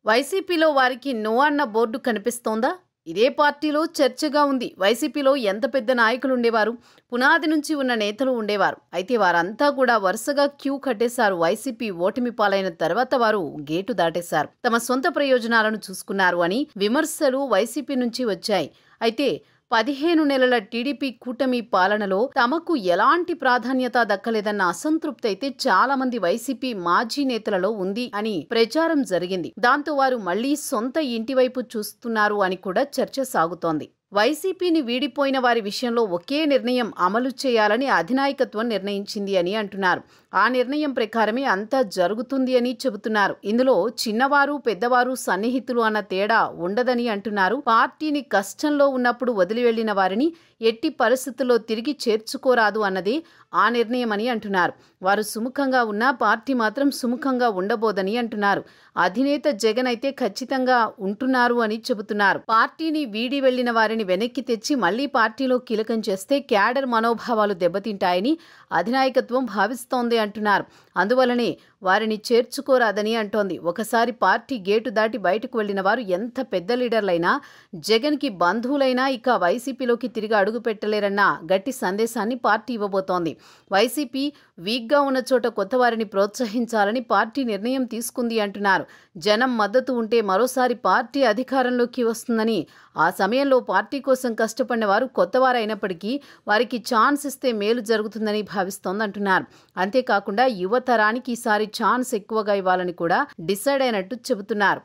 వైసీపీలో వారికి నో అన్న బోర్డు కనిపిస్తోందా? ఇదే పార్టీలో చర్చగా ఉంది. వైసీపీలో ఎంత పెద్ద నాయకులు ఉండేవారు, పునాది నుంచి ఉన్న నేతలు ఉండేవారు. అయితే వారంతా కూడా వరుసగా క్యూ కట్టేశారు. వైసీపీ ఓటమి పాలైన తర్వాత వారు గేటు దాటేశారు. తమ సొంత ప్రయోజనాలను చూసుకున్నారు అని విమర్శలు వైసీపీ నుంచి వచ్చాయి. అయితే 15 నెలల టీడీపీ కూటమి పాలనలో తమకు ఎలాంటి ప్రాధాన్యత దక్కలేదన్న అసంతృప్తి అయితే చాలా మంది వైసీపీ మాజీ నేతలలో ఉంది అని ప్రచారం జరిగింది. దాంతో వారు మళ్లీ సొంత ఇంటి వైపు చూస్తున్నారు అని కూడా చర్చ సాగుతోంది. వైసీపీని వీడిపోయిన వారి విషయంలో ఒకే నిర్ణయం అమలు చేయాలని అధినాయకత్వం నిర్ణయించింది అని అంటున్నారు. ఆ నిర్ణయం ప్రకారమే అంతా జరుగుతుంది అని చెబుతున్నారు. ఇందులో చిన్నవారు పెద్దవారు సన్నిహితులు అన్న తేడా ఉండదని అంటున్నారు. పార్టీని కష్టంలో ఉన్నప్పుడు వదిలి వెళ్లిన వారిని ఎట్టి పరిస్థితుల్లో తిరిగి చేర్చుకోరాదు అన్నదే ఆ నిర్ణయం అని అంటున్నారు. వారు సుముఖంగా ఉన్నా పార్టీ మాత్రం సుముఖంగా ఉండబోదని అంటున్నారు. అధినేత జగన్ అయితే ఖచ్చితంగా ఉంటున్నారు అని చెబుతున్నారు. పార్టీని వీడి వెళ్లిన వారిని వెనక్కి తెచ్చి మళ్లీ పార్టీలో కీలకం చేస్తే క్యాడర్ మనోభావాలు దెబ్బతింటాయని అధినాయకత్వం భావిస్తోంది అంటున్నారు. అందువలనే వారిని చేర్చుకోరాదని అంటోంది. ఒకసారి పార్టీ గేటు దాటి బయటకు వెళ్లిన వారు ఎంత పెద్ద లీడర్లైనా, జగన్కి బంధువులైనా ఇక వైసీపీలోకి తిరిగి అడుగు పెట్టలేరన్న గట్టి సందేశాన్ని పార్టీ ఇవ్వబోతోంది. వైసీపీ వీక్గా ఉన్న చోట కొత్త వారిని ప్రోత్సహించాలని పార్టీ నిర్ణయం తీసుకుంది అంటున్నారు. జనం మద్దతు ఉంటే మరోసారి పార్టీ అధికారంలోకి వస్తుందని, ఆ సమయంలో పార్టీ కోసం కష్టపడిన వారు కొత్తవారైనప్పటికీ వారికి ఛాన్స్ ఇస్తే మేలు జరుగుతుందని భావిస్తోందంటున్నారు. అంతేకాకుండా యువతరానికి ఈసారి ఛాన్స్ ఎక్కువగా ఇవ్వాలని కూడా డిసైడ్ అయినట్టు చెబుతున్నారు.